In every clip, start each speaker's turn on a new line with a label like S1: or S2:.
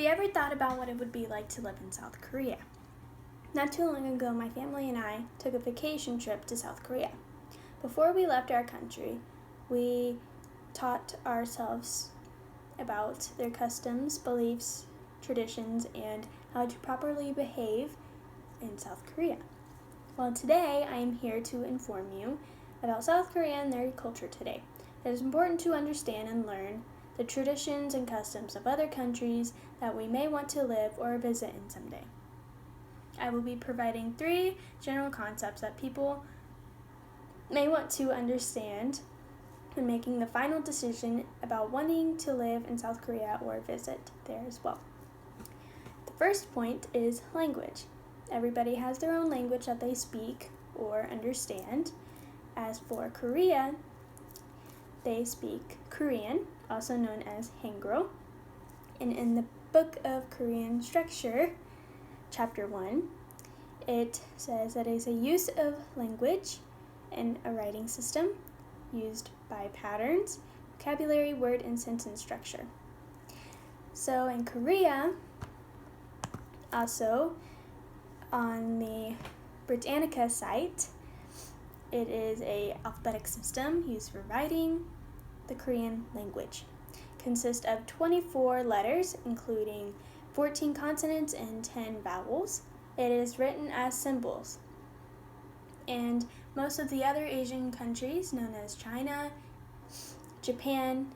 S1: you ever thought about what it would be like to live in South Korea? Not too long ago, my family and I took a vacation trip to South Korea. Before we left our country, we taught ourselves about their customs, beliefs, traditions, and how to properly behave in South Korea. Well, today I am here to inform you about South Korea and their culture today. It is important to understand and learn the traditions and customs of other countries that we may want to live or visit in someday. I will be providing 3 general concepts that people may want to understand when making the final decision about wanting to live in South Korea or visit there as well. The first point is language. Everybody has their own language that they speak or understand. As for Korea, they speak Korean, also known as Hangul. And in the Book of Korean Structure, Chapter 1, it says that it is a use of language and a writing system used by patterns, vocabulary, word, and sentence structure. So in Korea, also on the Britannica site, it is a alphabetic system used for writing the Korean language. Consists of 24 letters, including 14 consonants and 10 vowels. It is written as symbols. And most of the other Asian countries, known as China, Japan,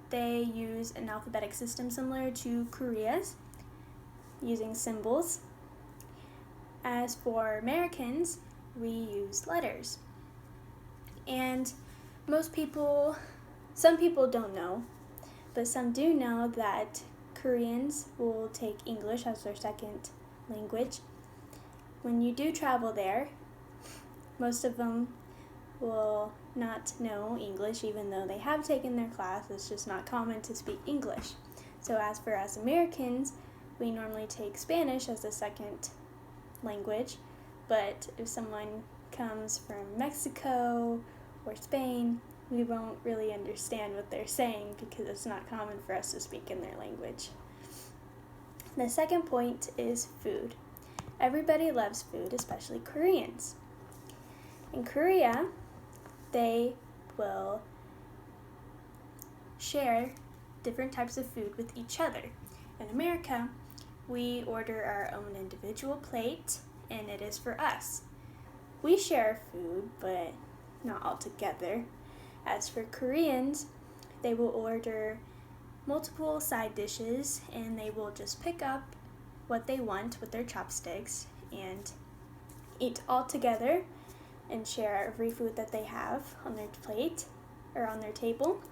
S1: they use an alphabetic system similar to Korea's, using symbols. As for Americans, we use letters. And some people don't know, but some do know that Koreans will take English as their second language. When you do travel there, most of them will not know English, even though they have taken their class. It's just not common to speak English. So as for us Americans, we normally take Spanish as the second language, but if someone comes from Mexico or Spain, we won't really understand what they're saying because it's not common for us to speak in their language. The second point is food. Everybody loves food, especially Koreans. In Korea, they will share different types of food with each other. In America, we order our own individual plate, and it is for us. We share food, but not all together. As for Koreans, they will order multiple side dishes, and they will just pick up what they want with their chopsticks and eat all together and share every food that they have on their plate or on their table.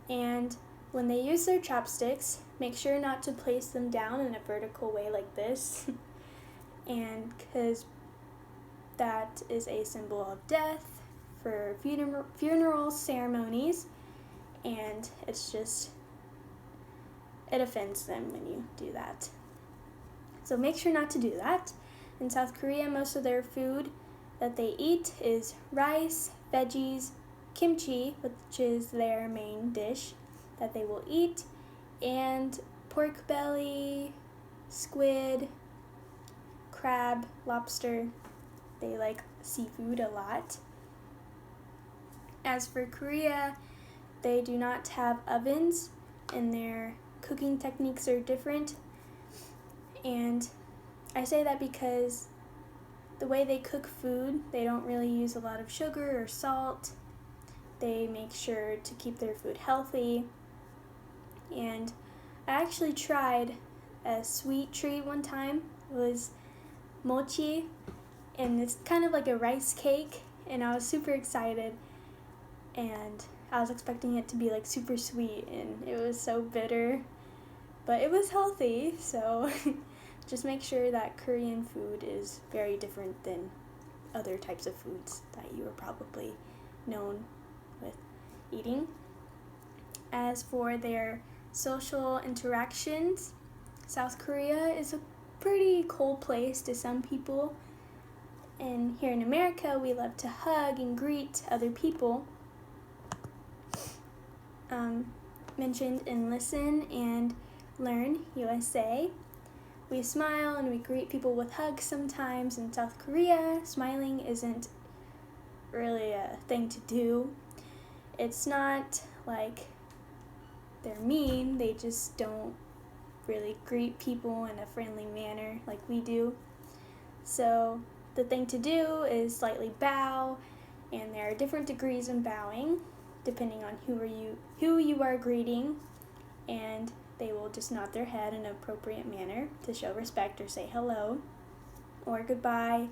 S1: And when they use their chopsticks, make sure not to place them down in a vertical way like this, and because that is a symbol of death for funeral ceremonies, and it offends them when you do that. So make sure not to do that. In South Korea, most of their food that they eat is rice, veggies, kimchi, which is their main dish that they will eat, and pork belly, squid, crab, lobster. They like seafood a lot. As for Korea, they do not have ovens, and their cooking techniques are different. And I say that because the way they cook food, they don't really use a lot of sugar or salt. They make sure to keep their food healthy. And I actually tried a sweet treat one time. It was mochi, and it's kind of like a rice cake, and I was super excited. And I was expecting it to be like super sweet, and it was so bitter, but it was healthy. So just make sure that Korean food is very different than other types of foods that you are probably known with eating. As for their social interactions, South Korea is a pretty cold place to some people. And here in America, we love to hug and greet other people. Mentioned and listen, and learn USA. We smile and we greet people with hugs sometimes. In South Korea, smiling isn't really a thing to do. It's not like they're mean, they just don't really greet people in a friendly manner like we do. So the thing to do is slightly bow, and there are different degrees in bowing depending on who you are greeting, and they will just nod their head in an appropriate manner to show respect or say hello or goodbye.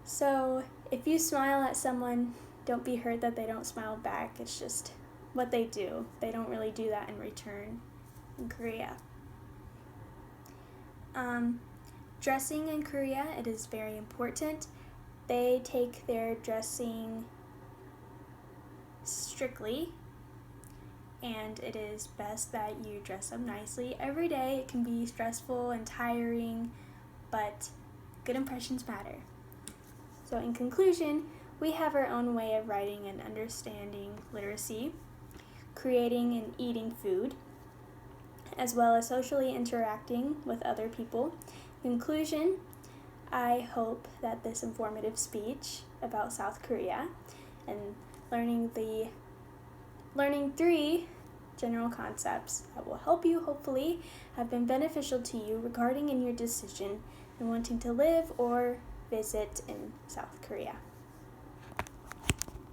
S1: So if you smile at someone, don't be hurt that they don't smile back. It's just what they do. They don't really do that in return in Korea. Dressing in Korea, it is very important. They take their dressing strictly, and it is best that you dress up nicely every day. It can be stressful and tiring, but good impressions matter. So in conclusion, we have our own way of writing and understanding literacy, creating and eating food, as well as socially interacting with other people. In conclusion, I hope that this informative speech about South Korea and learning 3 general concepts that will help you hopefully have been beneficial to you regarding in your decision in wanting to live or visit in South Korea.